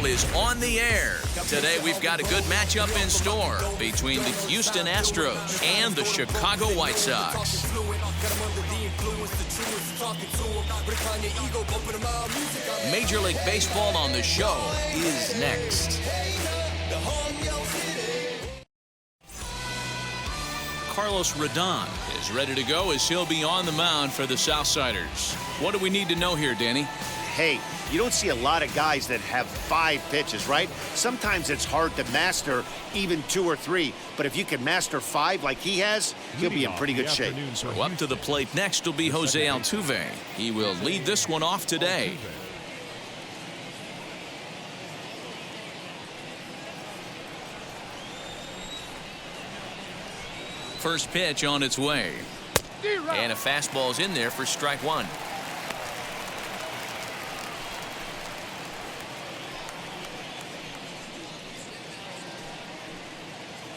baseball is on the air. Today we've got a good matchup in store between the Houston Astros and the Chicago White Sox. Major League Baseball on the show is next. Carlos Rodon is ready to go as he'll be on the mound for the Southsiders. What do we need to know here, Danny? Hey, you don't see a lot of guys that have 5 pitches, right? Sometimes it's hard to master even 2 or 3. But if you can master 5 like he has, he'll be in pretty good shape. So up to the plate next will be Jose Altuve. He will lead this one off today. First pitch on its way. And a fastball's in there for strike 1.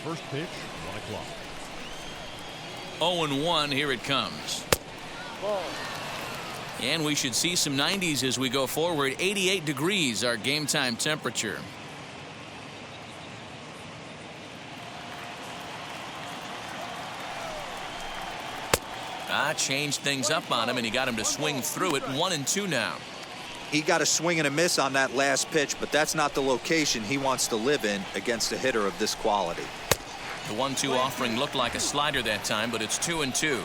First pitch, 1 o'clock. 0-1, here it comes. And we should see some 90s as we go forward. 88 degrees, our game time temperature. Changed things up on him, and he got him to swing through it. 1-2 now. He got a swing and a miss on that last pitch, but that's not the location he wants to live in against a hitter of this quality. The 1-2 offering looked like a slider that time, but it's 2-2.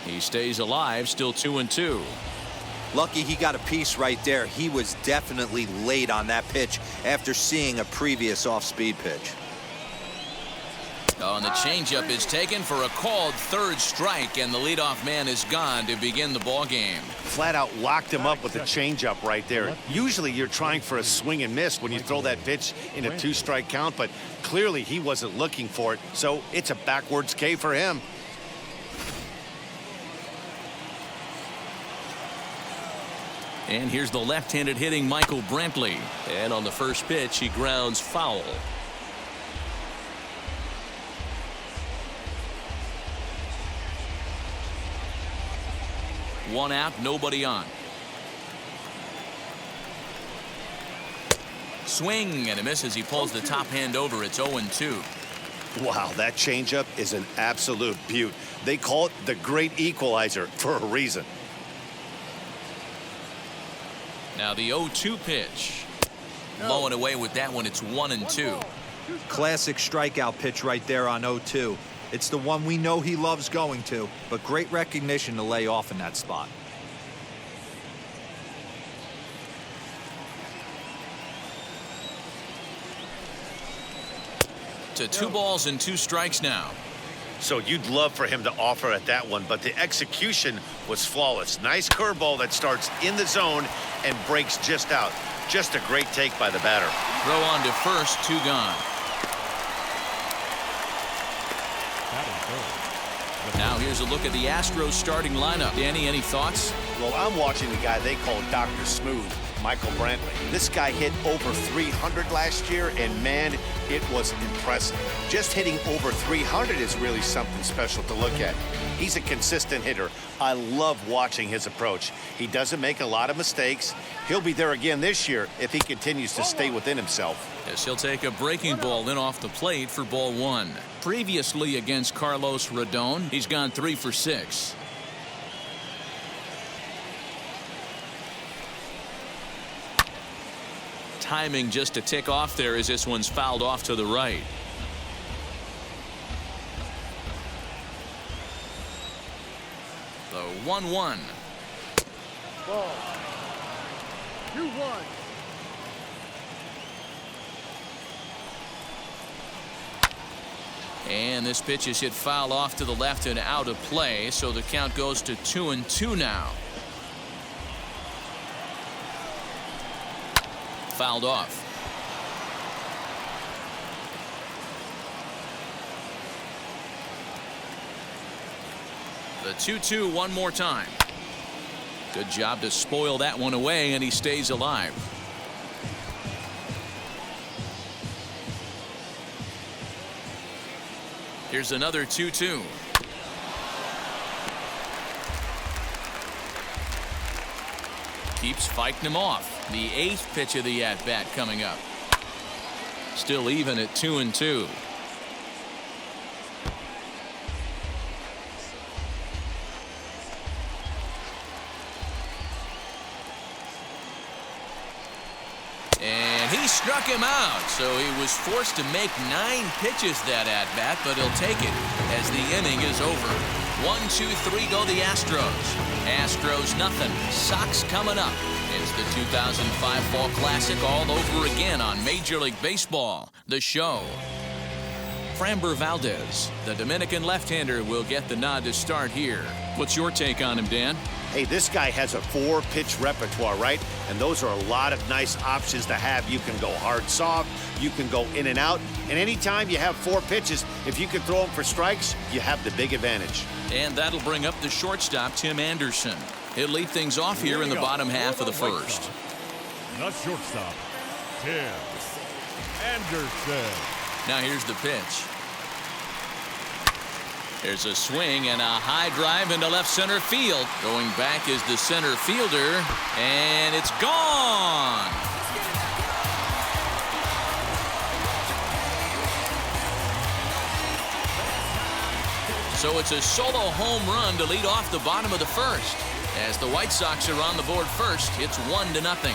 He stays alive, still 2-2. Lucky he got a piece right there. He was definitely late on that pitch after seeing a previous off-speed pitch. Oh, and the changeup is taken for a called third strike, and the leadoff man is gone to begin the ball game. Flat out locked him up with the changeup right there. Usually you're trying for a swing and miss when you throw that pitch in a 2-strike count, but clearly he wasn't looking for it, so it's a backwards K for him. And here's the left-handed hitting Michael Brantley. And on the first pitch, he grounds foul. One out, nobody on. Swing and a miss as he pulls the top hand over. It's 0-2. Wow, that changeup is an absolute beaut. They call it the great equalizer for a reason. Now the 0-2 pitch. Blowing away with that one. It's 1-2. Classic strikeout pitch right there on 0-2. It's the one we know he loves going to, but great recognition to lay off in that spot. To 2 balls and 2 strikes now. So you'd love for him to offer at that one, but the execution was flawless. Nice curveball that starts in the zone and breaks just out. Just a great take by the batter. Throw on to first, 2 gone. Now here's a look at the Astros starting lineup. Danny, any thoughts? Well, I'm watching the guy they call Dr. Smooth, Michael Brantley. This guy hit over 300 last year, and man, it was impressive. Just hitting over 300 is really something special to look at. He's a consistent hitter. I love watching his approach. He doesn't make a lot of mistakes. He'll be there again this year if he continues to stay within himself. Yes, he'll take a breaking ball in off the plate for ball 1. Previously against Carlos Rodon, he's gone 3 for 6. Timing just to tick off there as this one's fouled off to the right. The 1-1. Ball. 2-1. And this pitch is hit foul off to the left and out of play, so the count goes to 2-2 now. Fouled off. The 2-2 one more time. Good job to spoil that one away, and he stays alive. Here's another 2-2. keeps fighting him off. The 8th pitch of the at-bat coming up. Still even at 2-2. And he struck him out, so he was forced to make 9 pitches that at-bat, but he'll take it as the inning is over. 1-2-3 go the Astros. Astros nothing. Sox coming up. It's the 2005 Fall Classic all over again on Major League Baseball, the show. Framber Valdez, the Dominican left-hander, will get the nod to start here. What's your take on him, Dan? Hey, this guy has a 4-pitch repertoire, right? And those are a lot of nice options to have. You can go hard, soft. You can go in and out. And anytime you have 4 pitches, if you can throw them for strikes, you have the big advantage. And that'll bring up the shortstop, Tim Anderson. He'll lead things off here in the bottom half of the first. The shortstop, Tim Anderson. Now here's the pitch. There's a swing and a high drive into left center field. Going back is the center fielder, and it's gone. So it's a solo home run to lead off the bottom of the first. As the White Sox are on the board first, it's 1-0.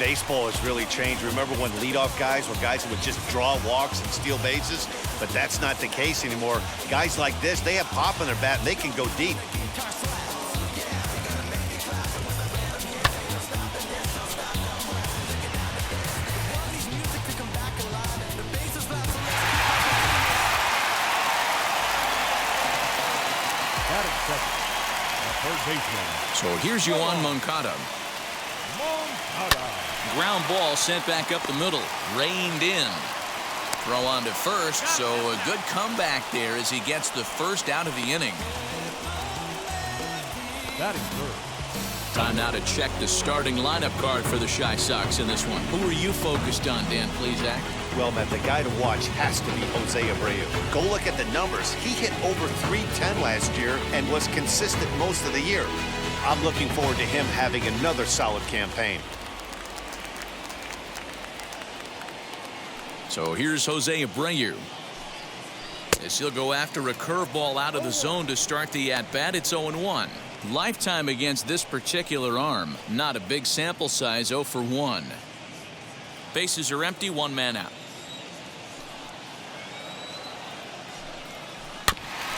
Baseball has really changed. Remember when leadoff guys were guys who would just draw walks and steal bases? But that's not the case anymore. Guys like this, they have pop in their bat and they can go deep. So here's Yoan Moncada. Ground ball sent back up the middle. Reined in. Throw on to first, so a good comeback there as he gets the first out of the inning. Time now to check the starting lineup card for the Chi Sox in this one. Who are you focused on, Dan Plesac? Well, Matt, the guy to watch has to be Jose Abreu. Go look at the numbers. He hit over .310 last year and was consistent most of the year. I'm looking forward to him having another solid campaign. So here's Jose Abreu. As he'll go after a curveball out of the zone to start the at-bat, it's 0-1. Lifetime against this particular arm. Not a big sample size, 0 for 1. Bases are empty, 1 man out.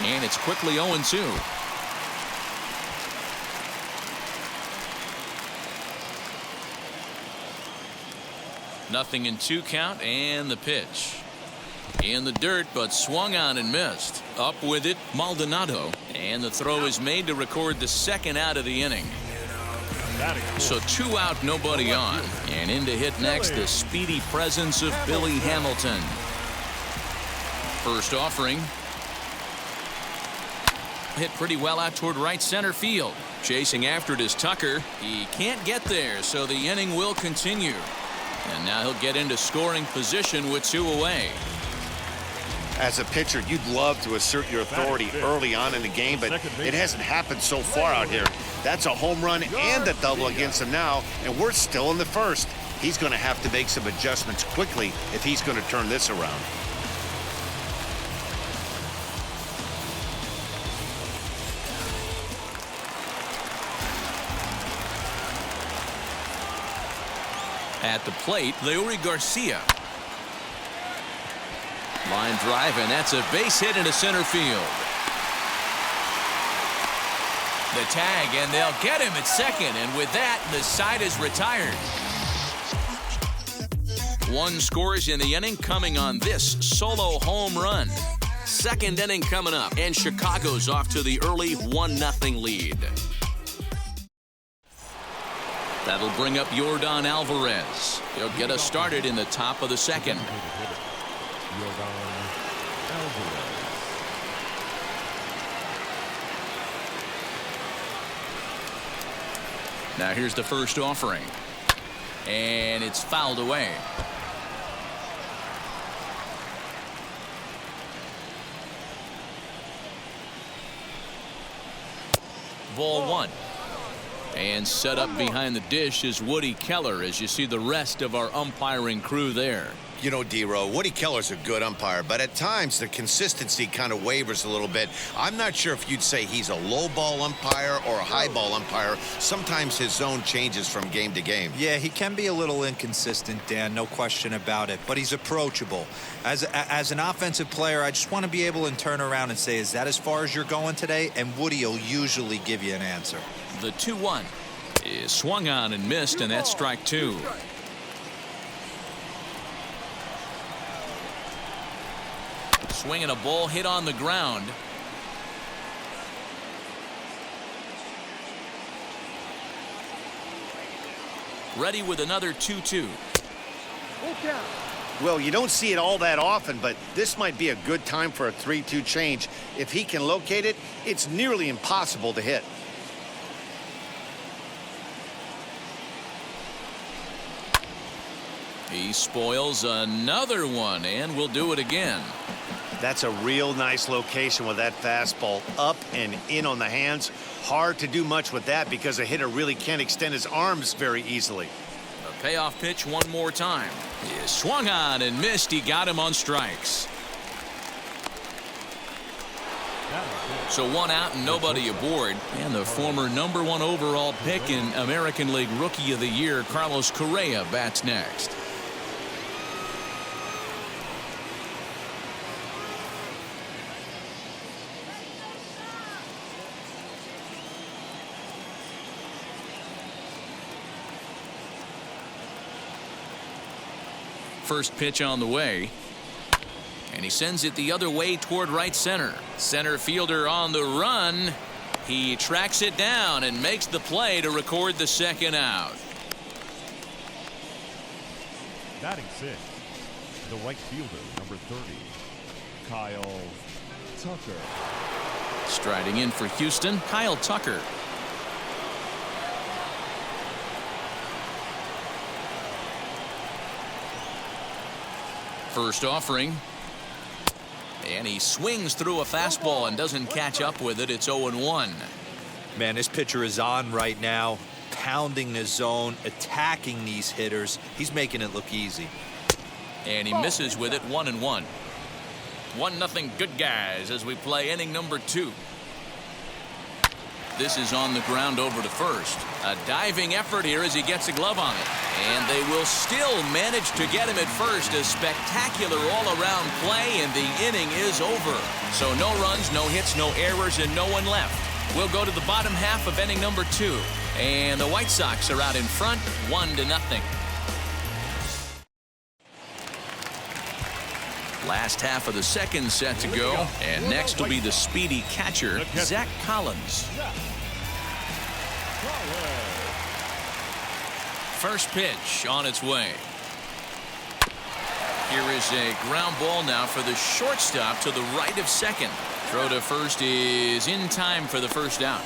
And it's quickly 0-2. Nothing in 2 count, and the pitch. In the dirt, but swung on and missed. Up with it, Maldonado. And the throw is made to record the second out of the inning. So 2 out, nobody on. And in to hit next, the speedy presence of Billy Hamilton. First offering. Hit pretty well out toward right center field. Chasing after it is Tucker. He can't get there, so the inning will continue. And now he'll get into scoring position with 2 away. As a pitcher, you'd love to assert your authority early on in the game, but it hasn't happened so far out here. That's a home run and a double against him now, and we're still in the first. He's going to have to make some adjustments quickly if he's going to turn this around. At the plate, Leury Garcia. Line drive, and that's a base hit into center field. The tag, and they'll get him at second, and with that, the side is retired. 1 scores in the inning coming on this solo home run. Second inning coming up, and Chicago's off to the early 1-0 lead. That'll bring up Yordan Alvarez. He'll get us started in the top of the second. Now here's the first offering. And it's fouled away. Ball one. And set up behind the dish is Woody Keller as you see the rest of our umpiring crew there. You know, D-Row, Woody Keller's a good umpire, but at times the consistency kind of wavers a little bit. I'm not sure if you'd say he's a low ball umpire or a high ball umpire. Sometimes his zone changes from game to game. Yeah, he can be a little inconsistent, Dan, no question about it, but he's approachable. As an offensive player, I just want to be able to turn around and say, is that as far as you're going today? And Woody will usually give you an answer. The 2-1 is swung on and missed, and that's strike two. Swinging a ball hit on the ground. Ready with another 2-2. Well, you don't see it all that often, but this might be a good time for a 3-2 change. If he can locate it, it's nearly impossible to hit. He spoils another one, and will do it again. That's a real nice location with that fastball up and in on the hands. Hard to do much with that because a hitter really can't extend his arms very easily. A payoff pitch one more time. He is swung on and missed. He got him on strikes. So one out and nobody aboard. And the former #1 overall pick in American League Rookie of the Year, Carlos Correa, bats next. First pitch on the way. And he sends it the other way toward right center. Center fielder on the run. He tracks it down and makes the play to record the second out. Batting sixth, the right fielder, number 30, Kyle Tucker. Striding in for Houston, Kyle Tucker. First offering. And he swings through a fastball and doesn't catch up with it. It's 0-1. Man, this pitcher is on right now, pounding the zone, attacking these hitters. He's making it look easy. And he misses with it. 1-1. 1-0 good guys as we play inning number 2. This is on the ground over to first. A diving effort here as he gets a glove on it. And they will still manage to get him at first. A spectacular all-around play, and the inning is over. So no runs, no hits, no errors, and no one left. We'll go to the bottom half of inning number 2. And the White Sox are out in front, 1-0. Last half of the second set to go. And next will be the speedy catcher, Zach Collins. First pitch on its way. Here is a ground ball now for the shortstop to the right of second. Throw to first is in time for the first out.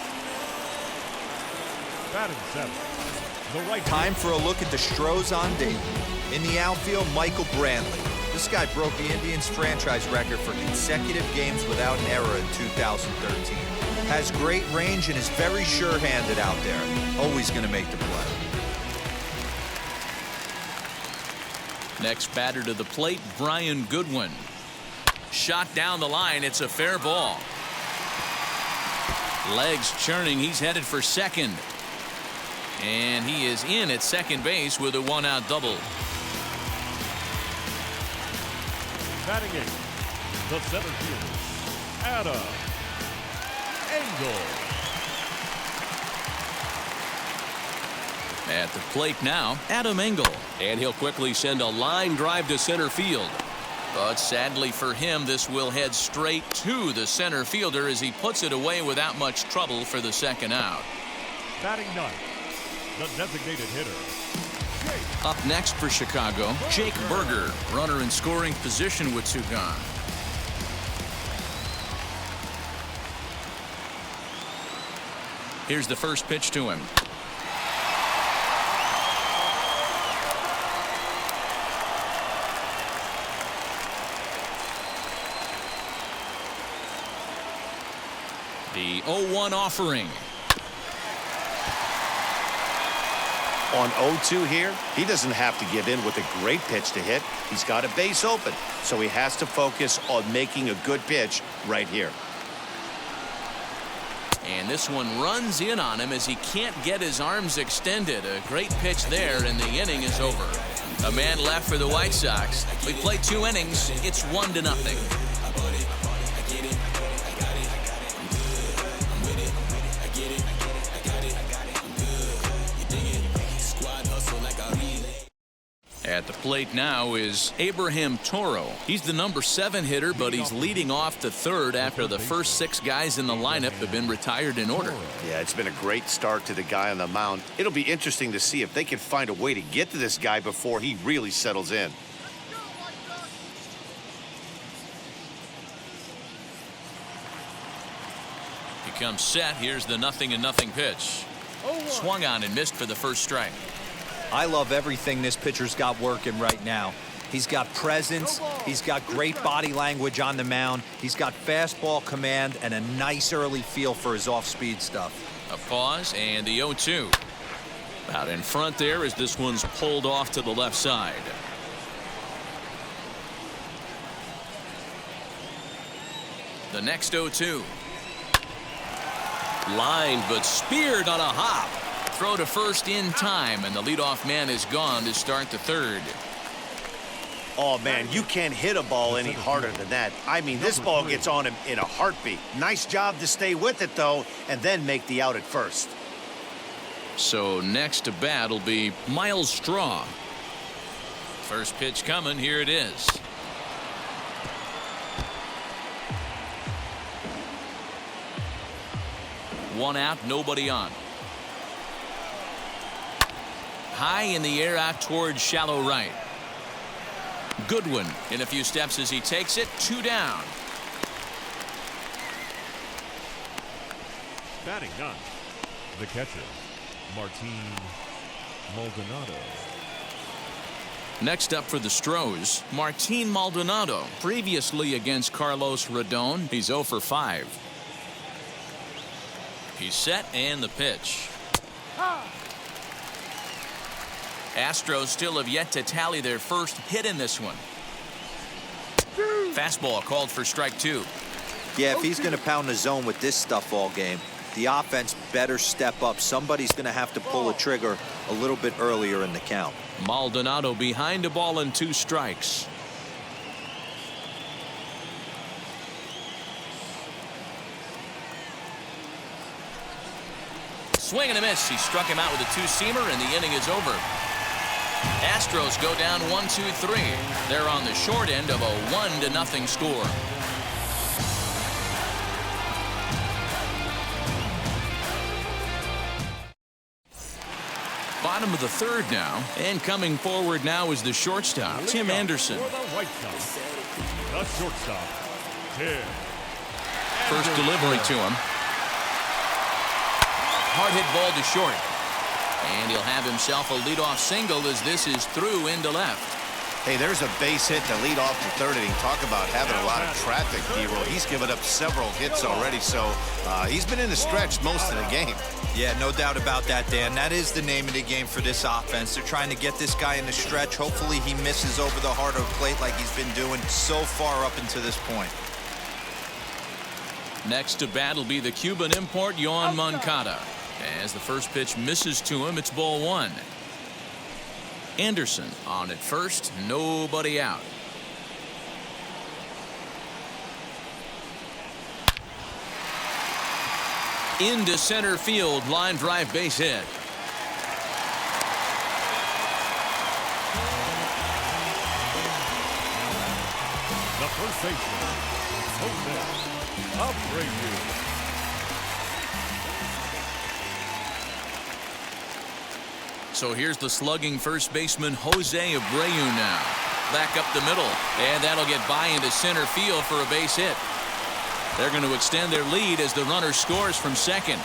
Batting seventh, the right Time for a look at the Astros on Dayton. In the outfield, Michael Brantley. This guy broke the Indians franchise record for consecutive games without an error in 2013. Has great range and is very sure-handed out there. Always going to make the play. Next batter to the plate, Brian Goodwin. Shot down the line. It's a fair ball. Legs churning. He's headed for second. And he is in at second base with a one-out double. batting eighth, the center fielder, Adam Engel. At the plate now, Adam Engel. And he'll quickly send a line drive to center field. But sadly for him, this will head straight to the center fielder as he puts it away without much trouble for the second out. Batting ninth, the designated hitter, Jake. Up next for Chicago, Jake Berger, runner in scoring position with two gone. Here's the first pitch to him. The 0-1 offering. On 0-2 here, he doesn't have to give in with a great pitch to hit. He's got a base open, so he has to focus on making a good pitch right here. And this one runs in on him as he can't get his arms extended. A great pitch there, and the inning is over. A man left for the White Sox. We played 2 innings. It's 1-0. At the plate now is Abraham Toro. He's the number 7 hitter, but he's leading off the third after the first 6 guys in the lineup have been retired in order. Yeah, it's been a great start to the guy on the mound. It'll be interesting to see if they can find a way to get to this guy before he really settles in. He comes set. Here's the 0-0 pitch. Swung on and missed for the first strike. I love everything this pitcher's got working right now. He's got presence, he's got great body language on the mound, he's got fastball command and a nice early feel for his off-speed stuff. A pause and the 0-2. Out in front there as this one's pulled off to the left side. The next 0-2. Line but speared on a hop. Throw to first in time, and the leadoff man is gone to start the third. Oh, man, you can't hit a ball any harder than that. I mean, this ball gets on him in a heartbeat. Nice job to stay with it, though, and then make the out at first. So next to bat will be Miles Straw. First pitch coming. Here it is. One out, nobody on. High in the air out towards shallow right. Goodwin in a few steps as he takes it. 2 down. Batting 9, the catcher, Martin Maldonado. Next up for the Stros, Martin Maldonado. Previously against Carlos Rodon, he's 0 for 5. He's set and the pitch. Astros still have yet to tally their first hit in this one. Fastball called for strike 2. Yeah, if he's going to pound the zone with this stuff all game, the offense better step up. Somebody's going to have to pull a trigger a little bit earlier in the count. Maldonado behind a ball and 2 strikes. Swing and a miss. He struck him out with a 2-seamer, and the inning is over. Astros go down 1-2-3. They're on the short end of a 1-0 score. Bottom of the third now, and coming forward now is the shortstop, Tim Anderson. For the White Sox, the shortstop, Tim. First delivery to him. Hard hit ball to short. And he'll have himself a leadoff single as this is through into left. Hey, there's a base hit to lead off the third inning. Talk about having a lot of traffic, D-Roll. He's given up several hits already, so he's been in the stretch most of the game. Yeah, no doubt about that, Dan. That is the name of the game for this offense. They're trying to get this guy in the stretch. Hopefully he misses over the heart of the plate like he's been doing so far up until this point. Next to bat will be the Cuban import, Yoan Moncada. As the first pitch misses to him, it's ball 1. Anderson on at first, nobody out. Into center field, line drive base hit. The first baseman, Jose Abreu. So here's the slugging first baseman Jose Abreu now. Back up the middle, and that'll get by into center field for a base hit. They're going to extend their lead as the runner scores from second.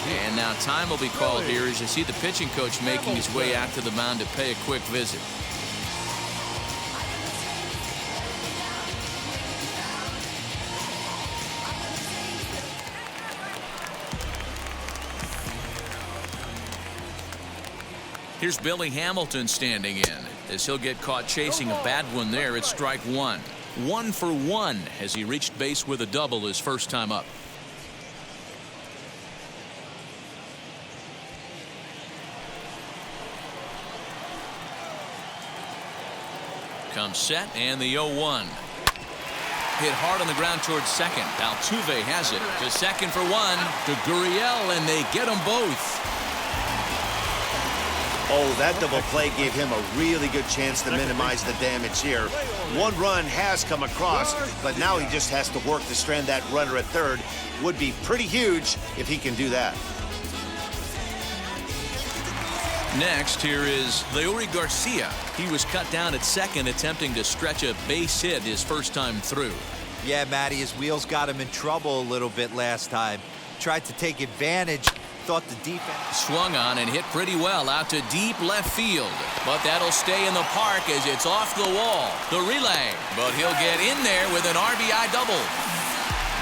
And now time will be called here as you see the pitching coach making his way out to the mound to pay a quick visit. Here's Billy Hamilton standing in, as he'll get caught chasing a bad one there at strike one. 1 for 1 as he reached base with a double his first time up. Comes set, and the 0-1. Hit hard on the ground towards second. Altuve has it to second for 1 to Gurriel, and they get them both. Oh, that double play gave him a really good chance to minimize the damage here. 1 run has come across, but now he just has to work to strand that runner at third. Would be pretty huge if he can do that. Next, here is Leury Garcia. He was cut down at second, attempting to stretch a base hit his first time through. Yeah, Matty, his wheels got him in trouble a little bit last time. Tried to take advantage, thought the defense Swung on and hit pretty well out to deep left field. But that'll stay in the park as it's off the wall. The relay, but he'll get in there with an RBI double.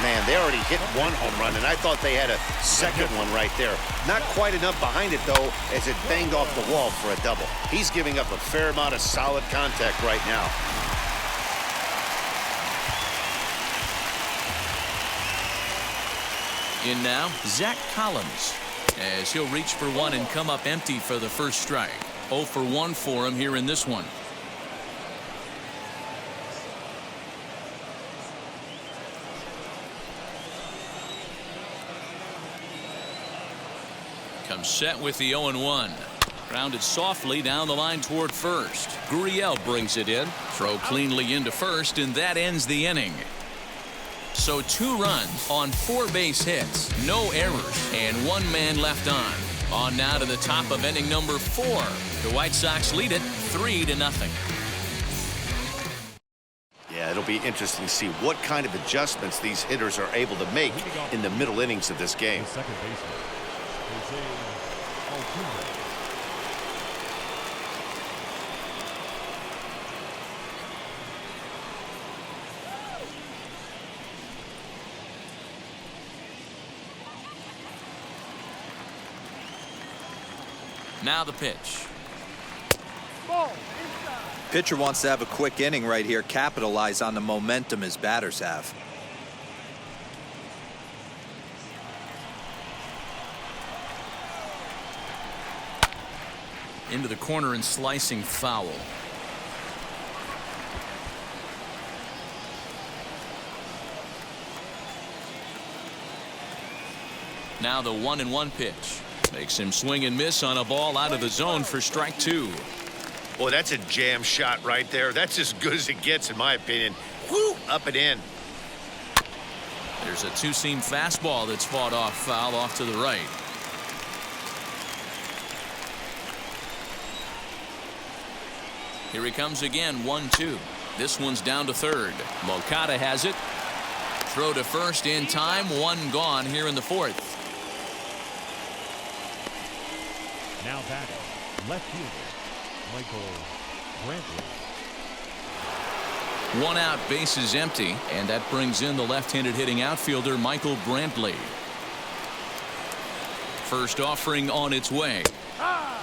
Man, they already hit 1 home run, and I thought they had a second one right there. Not quite enough behind it, though, as it banged off the wall for a double. He's giving up a fair amount of solid contact right now. In now, Zach Collins, as he'll reach for 1 and come up empty for the first strike. 0 for 1 for him here in this one. Comes set with the 0-1. Grounded softly down the line toward first. Gurriel brings it in. Throw cleanly into first, and that ends the inning. So 2 runs on 4 base hits, no errors, and 1 man left on. On now to the top of inning number 4. The White Sox lead it 3-0. Yeah, it'll be interesting to see what kind of adjustments these hitters are able to make in the middle innings of this game. The second baseman, Jose Altuve. Now the pitch. Pitcher wants to have a quick inning right here, capitalize on the momentum his batters have. Into the corner and slicing foul. Now the 1-1 pitch. Makes him swing and miss on a ball out of the zone for strike 2. Boy, that's a jam shot right there. That's as good as it gets, in my opinion. Whoo, up and in. There's a 2-seam fastball that's fought off foul off to the right. Here he comes again, 1-2. This one's down to third. Moncada has it. Throw to first in time. 1 gone here in the 4th. Now batting, left fielder, Michael Brantley. 1 out, base is empty, and that brings in the left-handed hitting outfielder Michael Brantley. First offering on its way.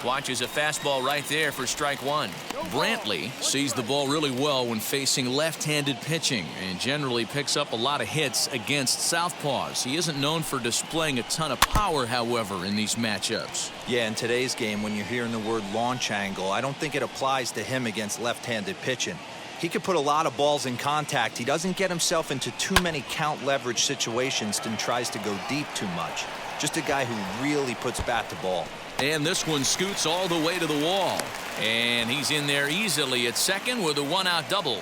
Watches a fastball right there for strike 1. Brantley sees the ball really well when facing left-handed pitching and generally picks up a lot of hits against southpaws. He isn't known for displaying a ton of power, however, in these matchups. Yeah, in today's game, when you're hearing the word launch angle, I don't think it applies to him against left-handed pitching. He could put a lot of balls in contact. He doesn't get himself into too many count leverage situations and tries to go deep too much. Just a guy who really puts bat to ball. And this one scoots all the way to the wall. And he's in there easily at second with a 1-out double.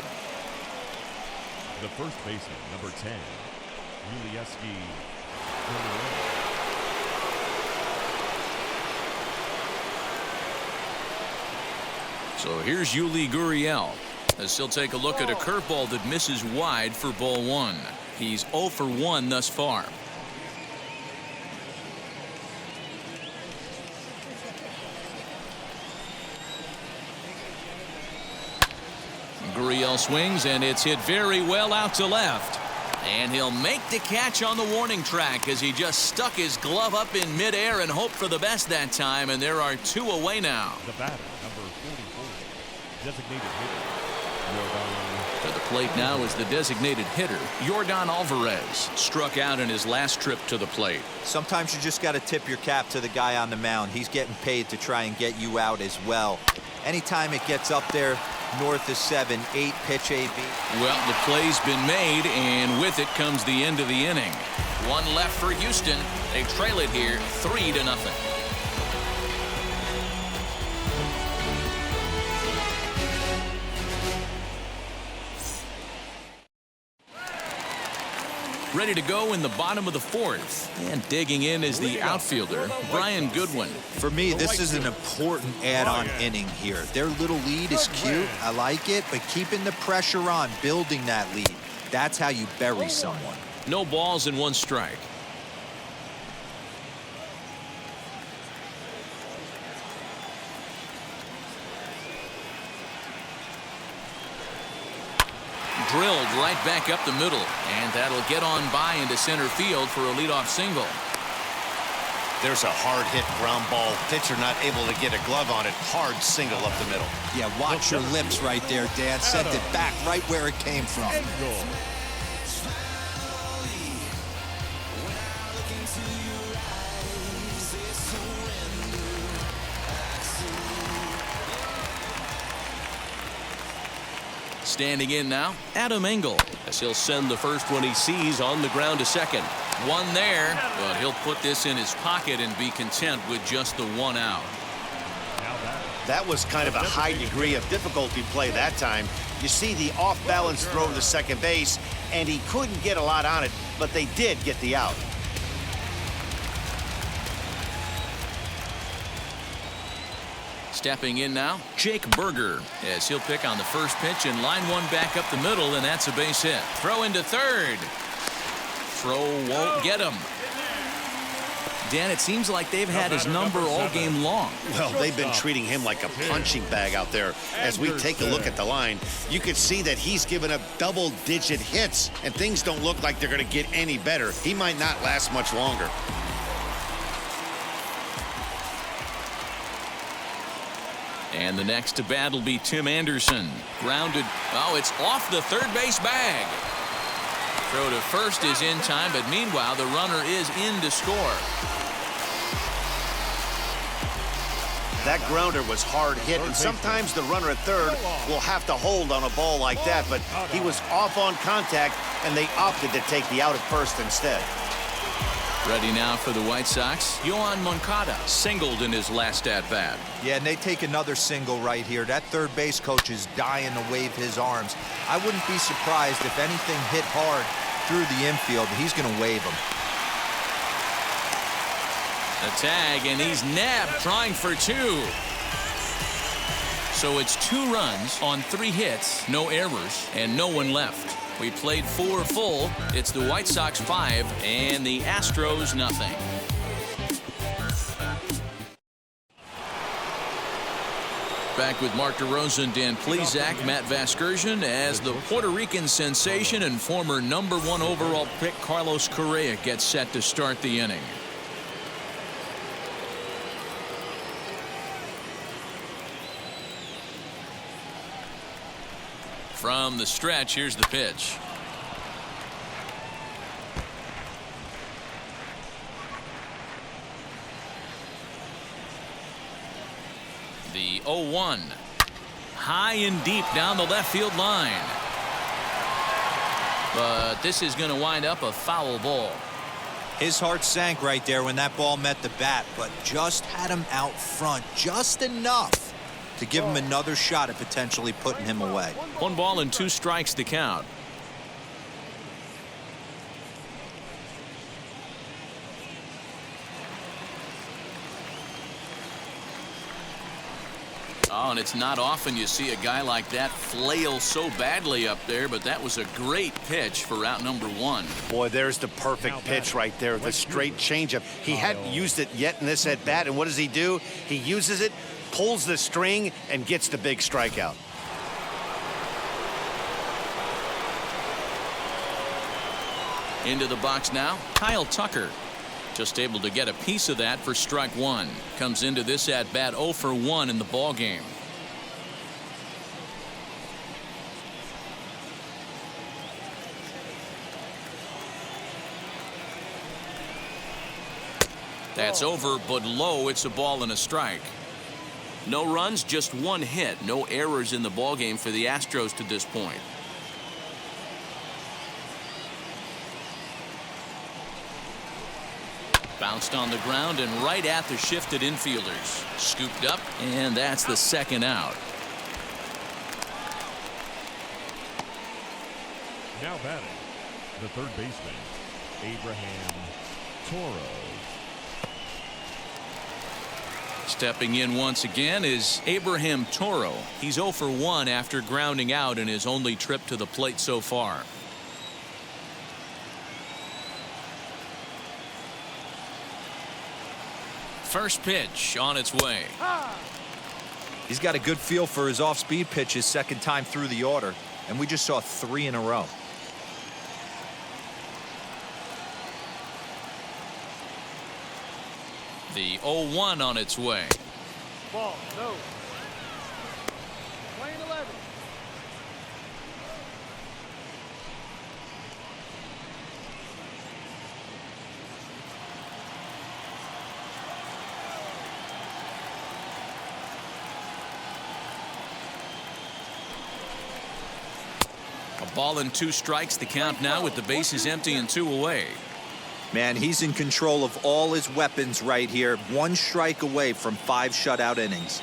The first baseman, number 10, Ulieski. So here's Yuli Gurriel, as he'll take a look at a curveball that misses wide for ball 1. He's 0 for 1 thus far. Gurriel swings, and it's hit very well out to left. And he'll make the catch on the warning track as he just stuck his glove up in midair and hoped for the best that time, and there are 2 away now. The batter, number 44, designated hitter. To the plate now is the designated hitter, Yordan Alvarez. Struck out in his last trip to the plate. Sometimes you just got to tip your cap to the guy on the mound. He's getting paid to try and get you out as well. Anytime it gets up there north of 7, 8 pitch AB. Well, the play's been made, and with it comes the end of the inning. 1 left for Houston. They trail it here 3-0. Ready to go in the bottom of the 4th. And digging in is the outfielder, Brian Goodwin. For me, this is an important add-on inning here. Their little lead is cute. I like it, but keeping the pressure on, building that lead, that's how you bury someone. No balls and 1 strike. Drilled right back up the middle, and that'll get on by into center field for a leadoff single. There's a hard hit ground ball. Pitcher not able to get a glove on it. Hard single up the middle. Yeah, watch your lips right there, Dan. Sent it back right where it came from. Standing in now, Adam Engel, as he'll send the first one he sees on the ground to second. 1 there, but he'll put this in his pocket and be content with just the 1 out. That was kind of a high degree of difficulty play that time. You see the off-balance throw to second base, and he couldn't get a lot on it, but they did get the out. Stepping in now, Jake Berger, as he'll pick on the first pitch and line 1 back up the middle, and that's a base hit. Throw into third. Throw won't get him. Dan, it seems like they've had his number all game long. Well, they've been treating him like a punching bag out there. As we take a look at the line, you can see that he's given up double-digit hits, and things don't look like they're going to get any better. He might not last much longer. And the next to bat will be Tim Anderson. Grounded. Oh, it's off the third base bag. Throw to first is in time, but meanwhile, the runner is in to score. That grounder was hard hit, and sometimes the runner at third will have to hold on a ball like that, but he was off on contact, and they opted to take the out at first instead. Ready now for the White Sox. Yohan Moncada singled in his last at-bat. Yeah, and they take another single right here. That third base coach is dying to wave his arms. I wouldn't be surprised if anything hit hard through the infield. He's going to wave them. A tag, and he's nabbed trying for 2. So it's 2 runs on 3 hits, no errors, and no one left. We played 4 full. It's the White Sox 5 and the Astros nothing. Back with Mark DeRosa and Dan Plesac, Matt Vasgersian, as the Puerto Rican sensation and former #1 overall pick Carlos Correa gets set to start the inning. From the stretch, here's the pitch. The 0-1. High and deep down the left field line. But this is going to wind up a foul ball. His heart sank right there when that ball met the bat, but just had him out front just enough to give him another shot at potentially putting him away. 1 ball and 2 strikes to count. Oh, and it's not often you see a guy like that flail so badly up there, but that was a great pitch for out #1. Boy, there's the perfect pitch right there, the straight changeup. He hadn't used it yet in this at-bat, and what does he do? He uses it, pulls the string, and gets the big strikeout. Into the box now, Kyle Tucker. Just able to get a piece of that for strike one. Comes into this at bat 0 for 1 in the ball game. That's over, but low. It's a ball and a strike. No runs, just one hit. No errors in the ball game for the Astros to this point. Bounced on the ground and right at the shifted infielders. Scooped up, and that's the second out. Now batting, the third baseman, Abraham Toro. Stepping in once again is Abraham Toro. He's 0 for 1 after grounding out in his only trip to the plate so far. First pitch on its way. He's got a good feel for his off-speed pitches second time through the order, and we just saw 3 in a row. The 0-1 on its way. Ball, no. Lane 11. A ball and 2 strikes. The count now with the bases empty and 2 away. Man, he's in control of all his weapons right here. 1 strike away from 5 shutout innings.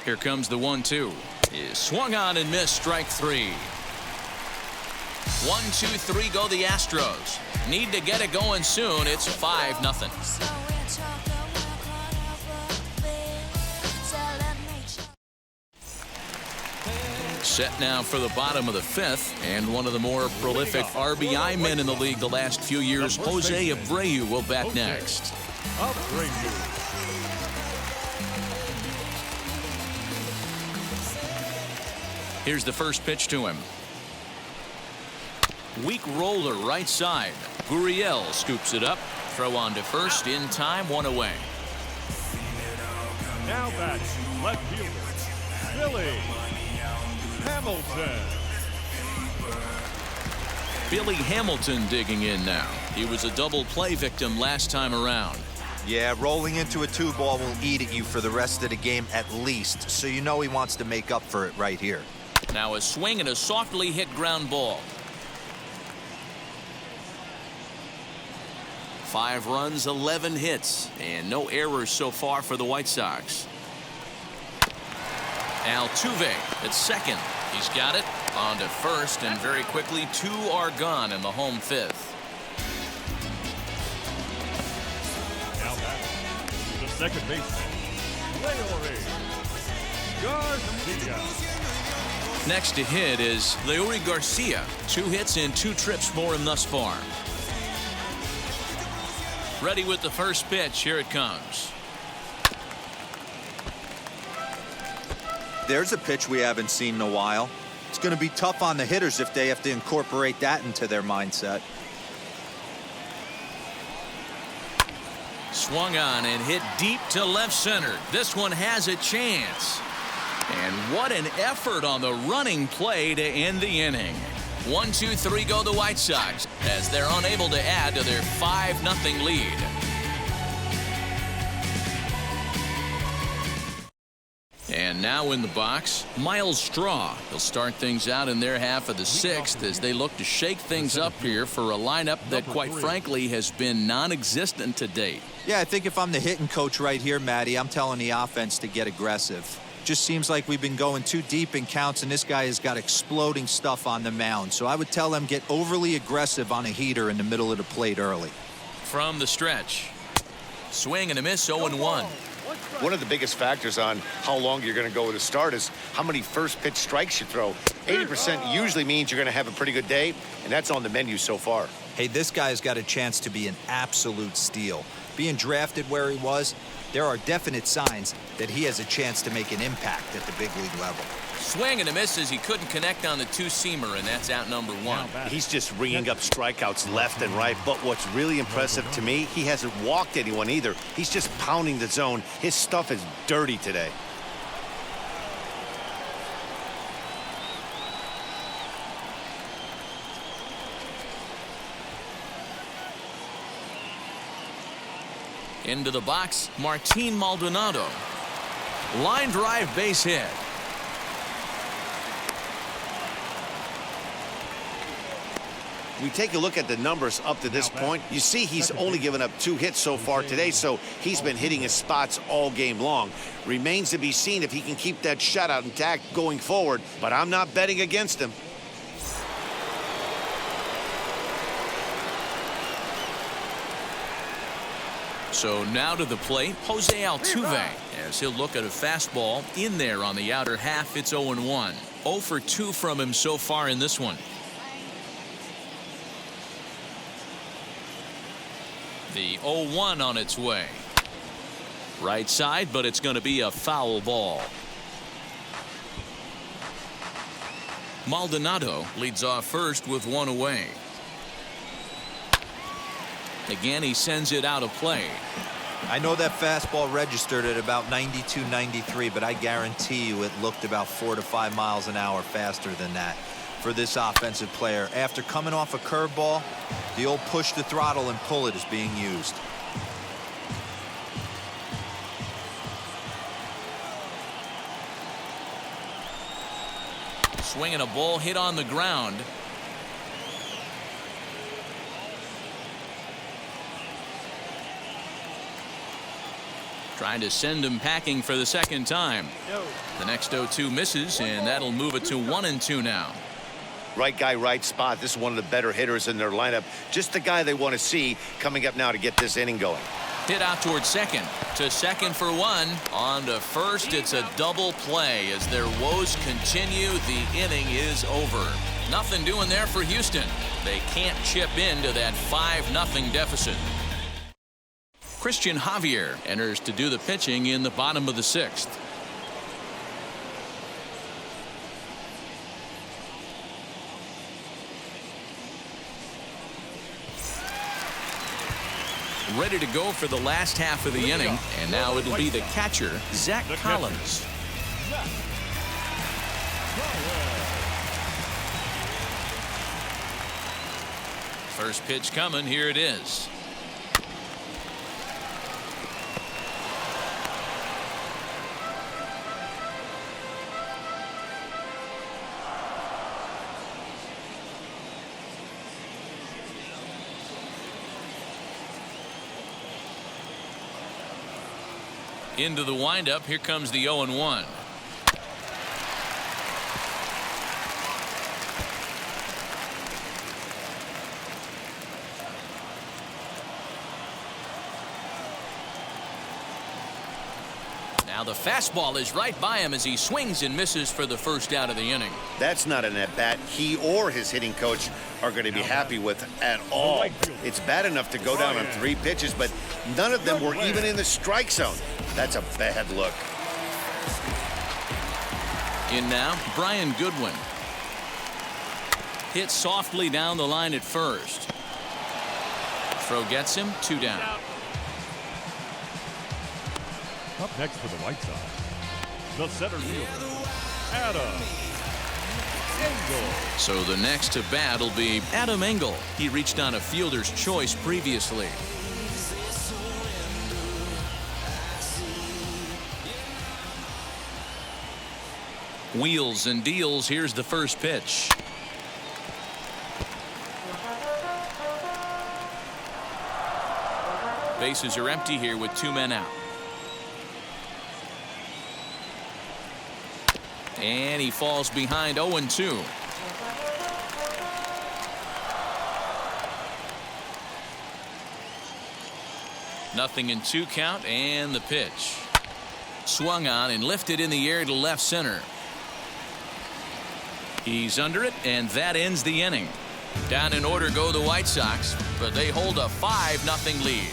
Here comes the 1-2. Is swung on and missed. Strike 3. 1, 2, 3 go the Astros. Need to get it going soon. It's 5-0. Set now for the bottom of the 5th, and one of the more prolific RBI men in the league the last few years, Jose Abreu, will bat next. Here's the first pitch to him. Weak roller right side. Gurriel scoops it up. Throw on to first in time, 1 away. Now batting, left fielder, Billy Hamilton. Billy Hamilton digging in now. He was a double play victim last time around. Yeah, rolling into a 2-ball will eat at you for the rest of the game at least, so you know he wants to make up for it right here. Now a swing and a softly hit ground ball. 5 runs, 11 hits, and no errors so far for the White Sox. Altuve at second. He's got it. On to first, and very quickly 2 are gone in the home 5th. Now batting, the second baseman, Leori Garcia. Next to hit is Leori Garcia. 2 hits and 2 trips for him thus far. Ready with the first pitch. Here it comes. There's a pitch we haven't seen in a while. It's going to be tough on the hitters if they have to incorporate that into their mindset. Swung on and hit deep to left center. This one has a chance. And what an effort on the running play to end the inning. 1, 2, 3 go the White Sox as they're unable to add to their 5-0 lead. And now in the box, Miles Straw. He'll start things out in their half of the 6th as they look to shake things up here for a lineup that, quite frankly, has been non-existent to date. Yeah, I think if I'm the hitting coach right here, Matty, I'm telling the offense to get aggressive. Just seems like we've been going too deep in counts, and this guy has got exploding stuff on the mound. So I would tell them get overly aggressive on a heater in the middle of the plate early. From the stretch. Swing and a miss, 0-1. One of the biggest factors on how long you're going to go with a start is how many first pitch strikes you throw. 80% usually means you're going to have a pretty good day, and that's on the menu so far. Hey, this guy's got a chance to be an absolute steal. Being drafted where he was, there are definite signs that he has a chance to make an impact at the big league level. Swing and a miss as he couldn't connect on the two-seamer, and that's out number one. He's just ringing up strikeouts left and right, but what's really impressive to me, he hasn't walked anyone either. He's just pounding the zone. His stuff is dirty today. Into the box, Martin Maldonado. Line drive base hit. We take a look at the numbers up to this point. You see he's only given up 2 hits so far today, so he's been hitting his spots all game long. Remains to be seen if he can keep that shutout intact going forward, but I'm not betting against him. So now to the plate, Jose Altuve, as he'll look at a fastball in there on the outer half. It's 0-1. 0 for 2 from him so far in this one. The 0-1 on its way. Right side, but it's going to be a foul ball. Maldonado leads off first with 1 away. Again, he sends it out of play. I know that fastball registered at about 92, 93, but I guarantee you it looked about 4 to 5 miles an hour faster than that for this offensive player. After coming off a curveball, the old push the throttle and pull it is being used. Swinging a ball hit on the ground. Trying to send him packing for the second time. The next 0-2 misses, and that'll move it to 1-2 now. Right guy, right spot. This is one of the better hitters in their lineup. Just the guy they want to see coming up now to get this inning going. Hit out towards second. To second for 1. On to first. It's a double play as their woes continue. The inning is over. Nothing doing there for Houston. They can't chip into that 5-0 deficit. Christian Javier enters to do the pitching in the bottom of the 6th. Ready to go for the last half of the inning, and now it'll be the catcher, Zach Collins. First pitch coming. Here it is. Into the windup. Here comes the 0-1. Now the fastball is right by him as he swings and misses for the first out of the inning. That's not an at-bat he or his hitting coach are going to be happy with at all. It's bad enough to go down on 3 pitches, but none of them were even in the strike zone. That's a bad look. In now, Brian Goodwin. Hit softly down the line at first. Throw gets him. 2 down. Up next for the White Sox, the center fielder, Adam Engel. So the next to bat will be Adam Engel. He reached on a fielder's choice previously. Wheels and deals. Here's the first pitch. Bases are empty here with 2 men out. And he falls behind. 0-2. Nothing in 2 count, and the pitch. Swung on and lifted in the air to left center. He's under it, and that ends the inning. Down in order go the White Sox, but they hold a 5-0 lead.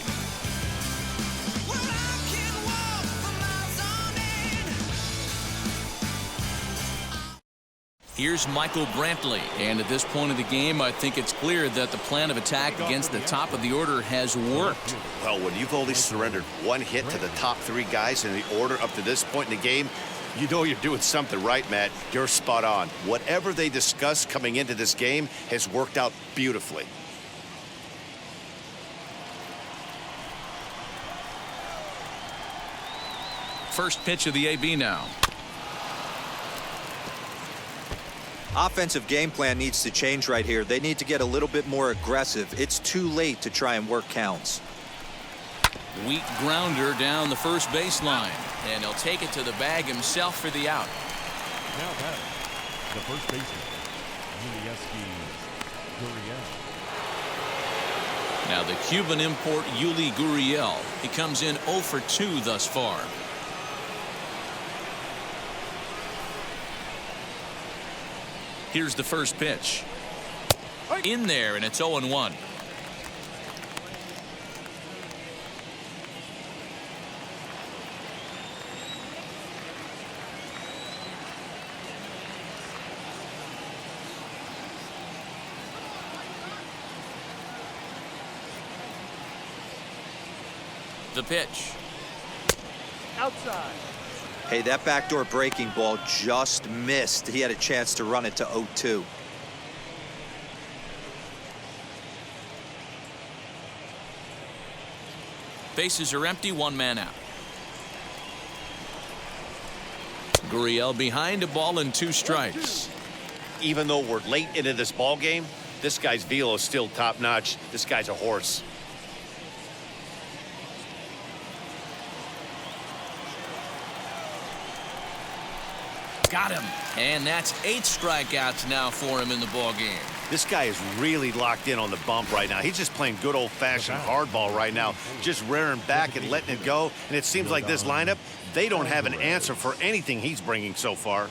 Here's Michael Brantley. And at this point of the game, I think it's clear that the plan of attack against the top of the order has worked. Well, when you've only surrendered one hit to the top three guys in the order up to this point in the game, you know you're doing something right, Matt. You're spot on. Whatever they discussed coming into this game has worked out beautifully. First pitch of the AB now. Offensive game plan needs to change right here. They need to get a little bit more aggressive. It's too late to try and work counts. Weak grounder down the first baseline. And he'll take it to the bag himself for the out. Now batting, the first baseman, Comiskey. Now the Cuban import Yuli Gurriel. He comes in 0 for 2 thus far. Here's the first pitch. In there, and it's 0-1. The pitch. Outside. Hey, that backdoor breaking ball just missed. He had a chance to run it to 0-2. Bases are empty, 1 man out. Gurriel behind, a ball and 2 strikes. Even though we're late into this ball game, this guy's velo is still top notch. This guy's a horse. Got him. And that's 8 strikeouts now for him in the ball game. This guy is really locked in on the bump right now. He's just playing good old-fashioned hardball right now, just rearing back and letting it go. And it seems like this lineup, they don't have an answer for anything he's bringing so far.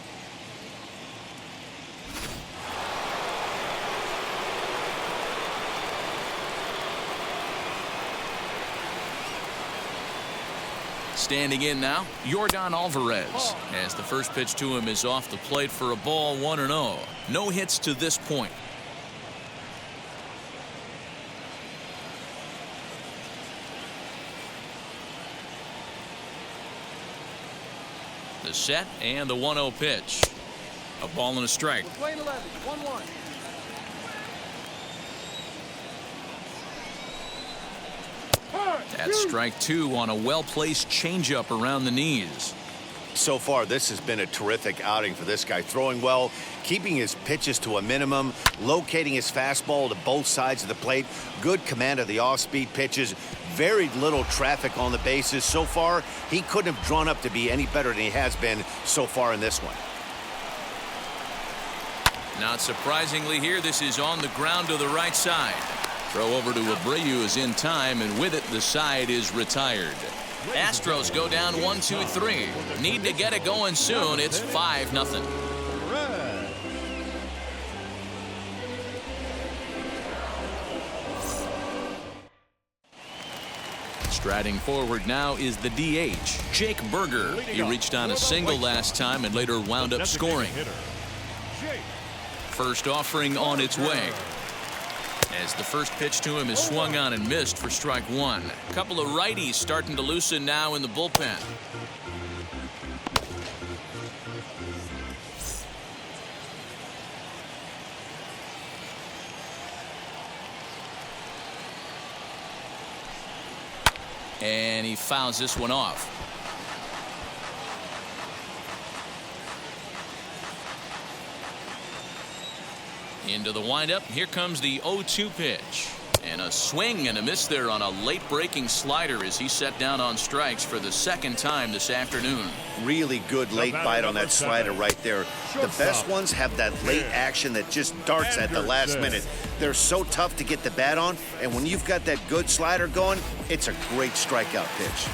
Standing in now, Yordan Alvarez, as the first pitch to him is off the plate for a ball, 1-0. No hits to this point. The set and the 1-0 pitch. A ball and a strike. Lane 11, 1-1. That's strike 2 on a well-placed changeup around the knees. So far, this has been a terrific outing for this guy. Throwing well, keeping his pitches to a minimum, locating his fastball to both sides of the plate, good command of the off-speed pitches, very little traffic on the bases. So far, he couldn't have drawn up to be any better than he has been so far in this one. Not surprisingly here, this is on the ground to the right side. Throw over to Abreu is in time, and with it, the side is retired. Astros go down 1-2-3. Need to get it going soon. It's 5-0. Striding forward now is the DH, Jake Berger. He reached on a single last time and later wound up scoring. First offering on its way. As the first pitch to him is swung on and missed for strike 1. A couple of righties starting to loosen now in the bullpen. And he fouls this one off. Into the windup. Here comes the 0-2 pitch. And a swing and a miss there on a late breaking slider as he set down on strikes for the second time this afternoon. Really good late bite on that slider right there. The best ones have that late action that just darts at the last minute. They're so tough to get the bat on, and when you've got that good slider going, it's a great strikeout pitch.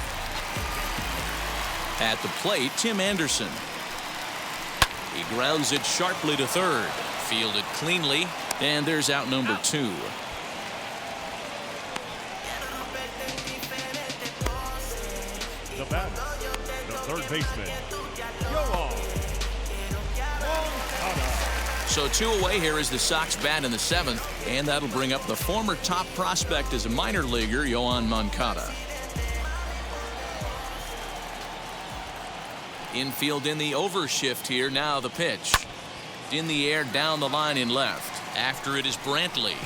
At the plate, Tim Anderson. He grounds it sharply to third. Fielded cleanly, and there's out number 2. The batter, the third baseman, Yoan Moncada. So 2 away here is the Sox bat in the 7th, and that'll bring up the former top prospect as a minor leaguer, Yoan Moncada. Infield in the overshift here. Now the pitch. In the air, down the line in left. After it is Brantley.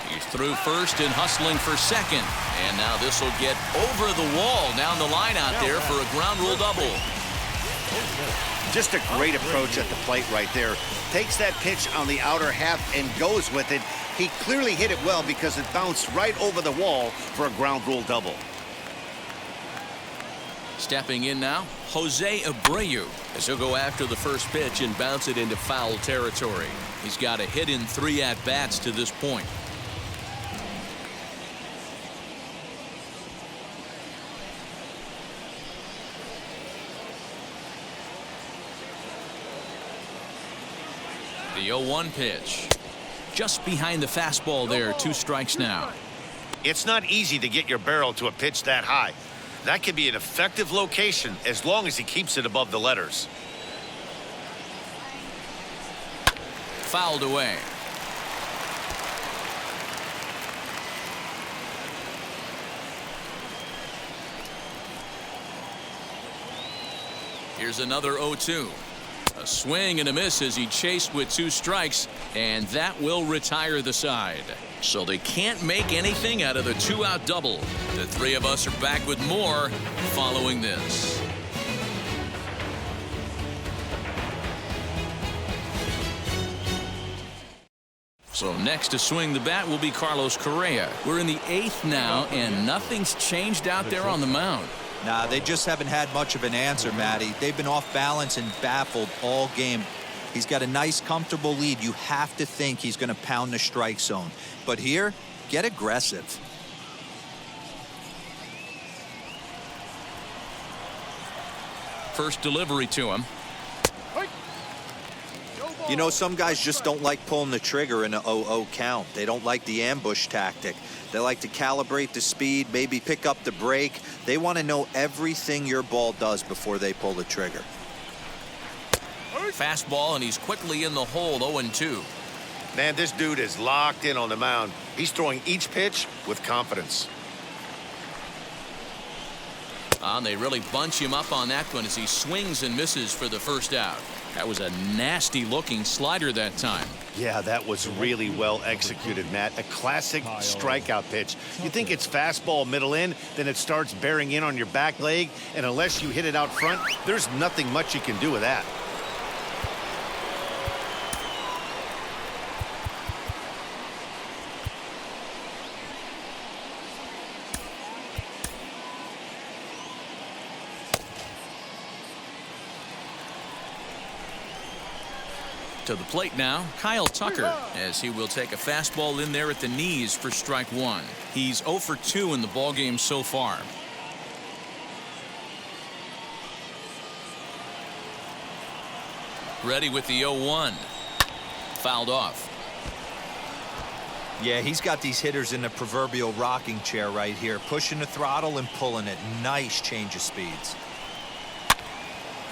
He's through first and hustling for second. And now this will get over the wall down the line out there for a ground rule double. Just a great approach at the plate right there. Takes that pitch on the outer half and goes with it. He clearly hit it well because it bounced right over the wall for a ground rule double. Stepping in now, Jose Abreu, as he'll go after the first pitch and bounce it into foul territory. He's got a hit in 3 at-bats to this point. The 0-1 pitch. Just behind the fastball there. 2 strikes now. It's not easy to get your barrel to a pitch that high. That can be an effective location as long as he keeps it above the letters. Fouled away. Here's another 0-2. A swing and a miss as he chased with 2 strikes, and that will retire the side. So they can't make anything out of the 2-out double. The 3 of us are back with more following this. So next to swing the bat will be Carlos Correa. We're in the 8th now, and nothing's changed out there on the mound. Nah, they just haven't had much of an answer, Matty. They've been off balance and baffled all game. He's got a nice, comfortable lead. You have to think he's going to pound the strike zone. But here, get aggressive. First delivery to him. You know, some guys just don't like pulling the trigger in a 0-0 count. They don't like the ambush tactic. They like to calibrate the speed, maybe pick up the brake. They want to know everything your ball does before they pull the trigger. Fastball, and he's quickly in the hole. 0-2. Man, this dude is locked in on the mound. He's throwing each pitch with confidence. And they really bunch him up on that one as he swings and misses for the first out. That was a nasty looking slider that time. Yeah, that was really well executed, Matt. A classic strikeout pitch. You think it's fastball middle in, then it starts bearing in on your back leg, and unless you hit it out front, there's nothing much you can do with that. To the plate now, Kyle Tucker, as he will take a fastball in there at the knees for strike 1. He's 0 for 2 in the ballgame so far. Ready with the 0-1. Fouled off. Yeah, he's got these hitters in the proverbial rocking chair right here, pushing the throttle and pulling it. Nice change of speeds.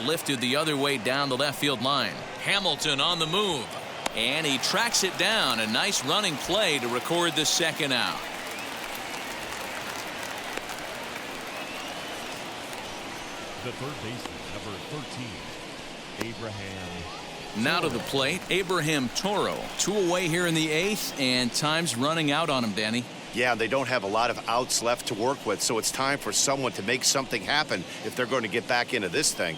Lifted the other way down the left field line. Hamilton on the move, and he tracks it down. A nice running play to record the second out. The third baseman, number 13, Abraham. Now to the plate, Abraham Toro. 2 away here in the 8th, and time's running out on him, Danny. Yeah, they don't have a lot of outs left to work with, so it's time for someone to make something happen if they're going to get back into this thing.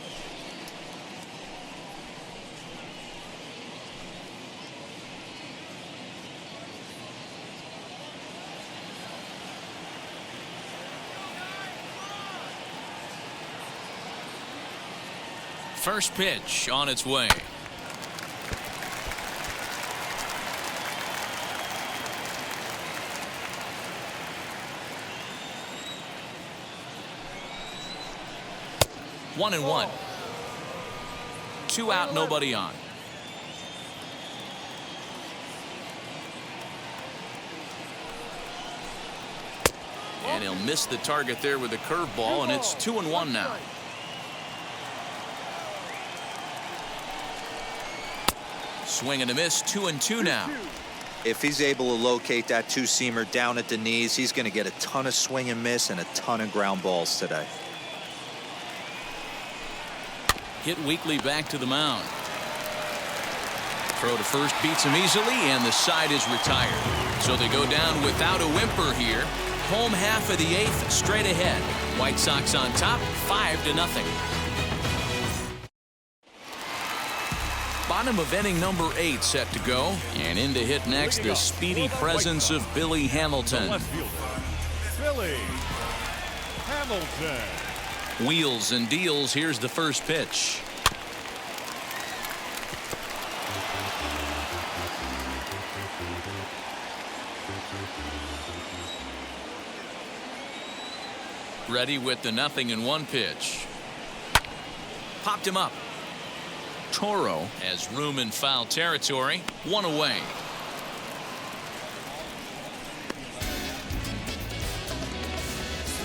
First pitch on its way. One and one. 2 out, nobody on. And he'll miss the target there with a curveball, and it's 2-1 now. Swing and a miss, 2-2 now. If he's able to locate that two-seamer down at the knees, he's going to get a ton of swing and miss and a ton of ground balls today. Hit Weekly back to the mound. Throw to first beats him easily, and the side is retired. So they go down without a whimper here. Home half of the 8th, straight ahead. White Sox on top, 5-0. Bottom of inning number 8 set to go. And in to hit next, the speedy presence of Billy Hamilton. Left fielder, Billy Hamilton. Wheels and deals. Here's the first pitch. Ready with the 0-1 pitch. Popped him up. Toro has room in foul territory. 1 away.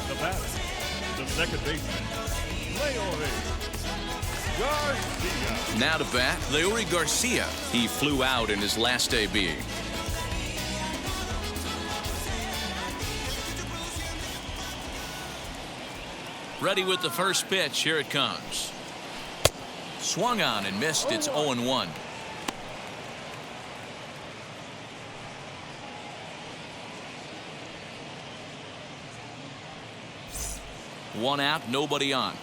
The batter, the second baseman, Leury Garcia. Now to bat, Leury Garcia. He flew out in his last AB. Ready with the first pitch. Here it comes. Swung on and missed. It's 0-1. One out, nobody on.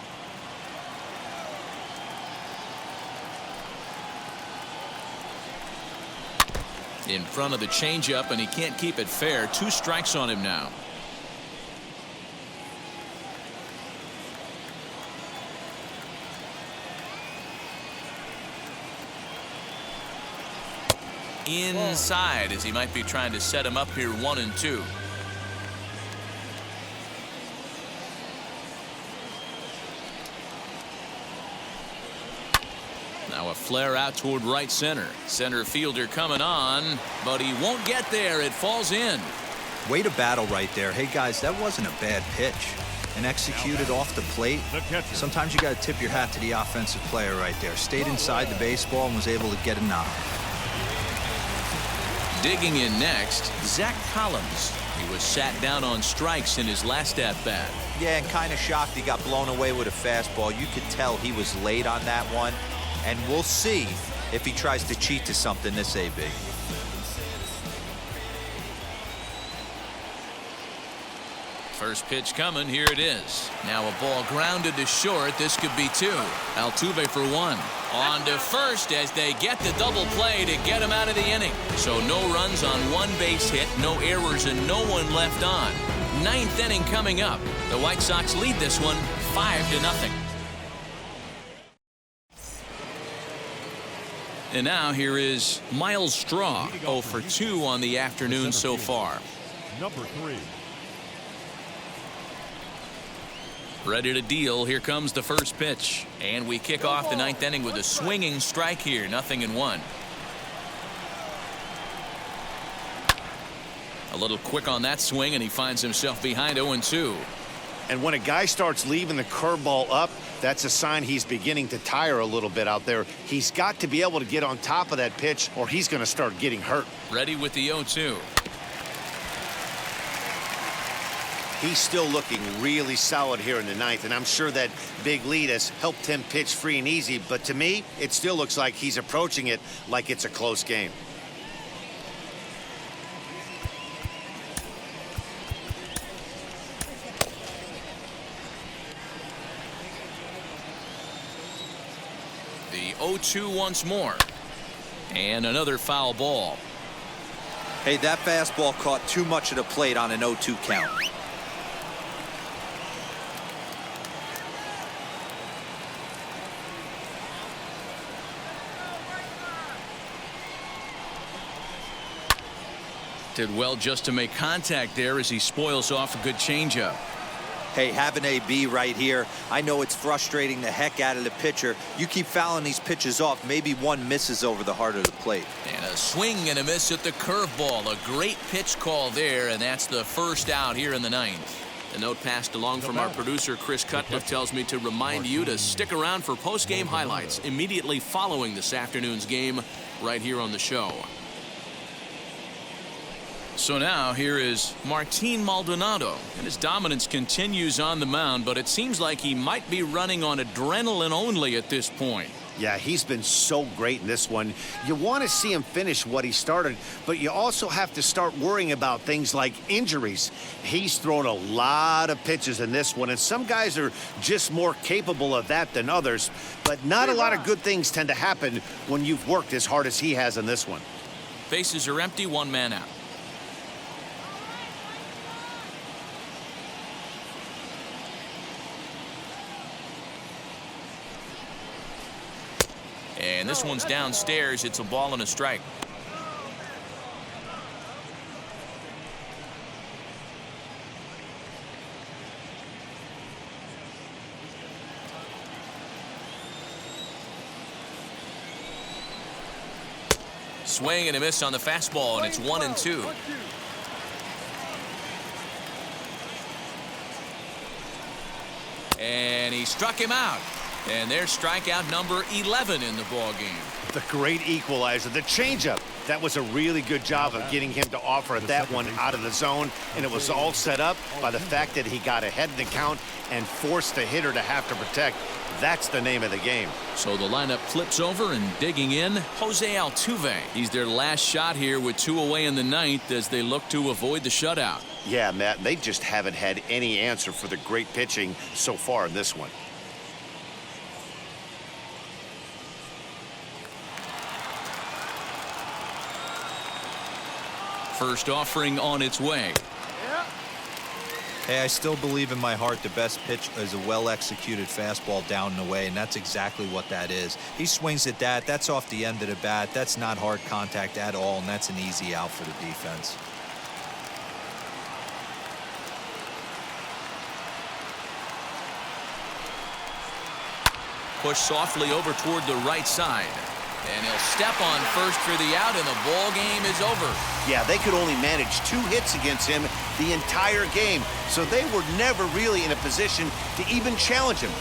In front of the changeup, and he can't keep it fair. 2 strikes on him now. Inside, as he might be trying to set him up here. 1-2. Now a flare out toward right center. Center fielder coming on, but he won't get there. It falls in. Way to battle right there. Hey guys, that wasn't a bad pitch. And executed off the plate. Sometimes you got to tip your hat to the offensive player right there. Stayed inside the baseball and was able to get a knock. Digging in next, Zach Collins. He was sat down on strikes in his last at-bat. Yeah, and kind of shocked he got blown away with a fastball. You could tell he was late on that one. And we'll see if he tries to cheat to something this AB. First pitch coming. Here it is. Now a ball grounded to short. This could be 2. Altuve for 1. On to first as they get the double play to get him out of the inning. So no runs on 1 base hit, no errors, and no one left on. 9th inning coming up. The White Sox lead this one 5-0. And now here is Miles Straw. 0 for 2 on the afternoon so far. Number 3. Ready to deal. Here comes the first pitch. And we kick off the 9th inning with a swinging strike here. 0-1. A little quick on that swing, and he finds himself behind 0-2. And when a guy starts leaving the curveball up, that's a sign he's beginning to tire a little bit out there. He's got to be able to get on top of that pitch, or he's going to start getting hurt. Ready with the 0-2. He's still looking really solid here in the 9th, and I'm sure that big lead has helped him pitch free and easy. But to me, it still looks like he's approaching it like it's a close game. The 0-2 once more. And another foul ball. Hey, that fastball caught too much of the plate on an 0-2 count. Did well just to make contact there as he spoils off a good changeup. Hey, have an AB right here. I know it's frustrating the heck out of the pitcher. You keep fouling these pitches off, maybe one misses over the heart of the plate. And a swing and a miss at the curveball. A great pitch call there, and that's the first out here in the 9th. A note passed along from our producer, Chris Cutcliffe, tells me to remind you to stick around for post-game highlights immediately following this afternoon's game right here on the show. So now here is Martin Maldonado, and his dominance continues on the mound, but it seems like he might be running on adrenaline only at this point. Yeah, he's been so great in this one. You want to see him finish what he started, but you also have to start worrying about things like injuries. He's thrown a lot of pitches in this one, and some guys are just more capable of that than others, but not a lot of good things tend to happen when you've worked as hard as he has in this one. Bases are empty, one man out. And this one's downstairs. It's a ball and a strike. Swing and a miss on the fastball, and it's 1-2. And he struck him out. And there's strikeout number 11 in the ball game. The great equalizer, the changeup. That was a really good job of getting him to offer that one out of the zone, and it was all set up by the fact that he got ahead in the count and forced the hitter to have to protect. That's the name of the game. So the lineup flips over, and digging in, Jose Altuve. He's their last shot here with 2 away in the ninth as they look to avoid the shutout. Yeah, Matt, they just haven't had any answer for the great pitching so far in this one. First offering on its way. Hey, I still believe in my heart the best pitch is a well-executed fastball down and away, and that's exactly what that is. He swings at that. That's off the end of the bat. That's not hard contact at all, and that's an easy out for the defense. Push softly over toward the right side. And he'll step on first for the out, and the ball game is over. Yeah, they could only manage 2 hits against him the entire game, so they were never really in a position to even challenge him.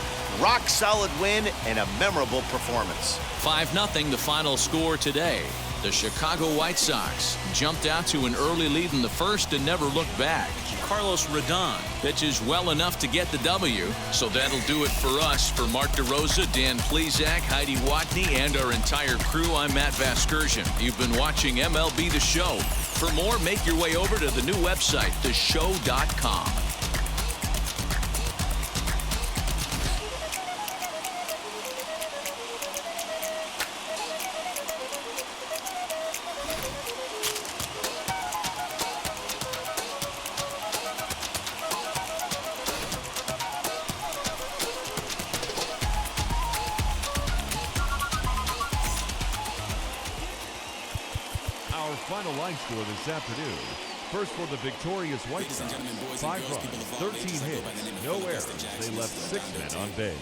Rock solid win and a memorable performance. 5-0 the final score today. The Chicago White Sox jumped out to an early lead in the first and never looked back. Carlos Rodon pitches well enough to get the W. So that'll do it for us. For Mark DeRosa, Dan Plesac, Heidi Watney, and our entire crew, I'm Matt Vasgersian. You've been watching MLB The Show. For more, make your way over to the new website, theshow.com. Our final line score this afternoon. First for the victorious White Sox, 5 runs, 13 hits, no errors. They left 6 men on base.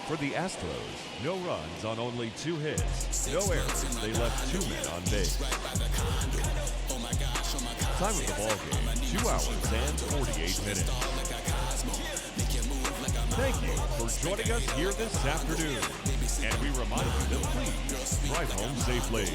For the Astros, no runs on only 2 hits, no errors. They left 2 men on base. Time of the ball game, 2 hours and 48 minutes. Thank you for joining us here this afternoon. And we remind you to please drive home safely.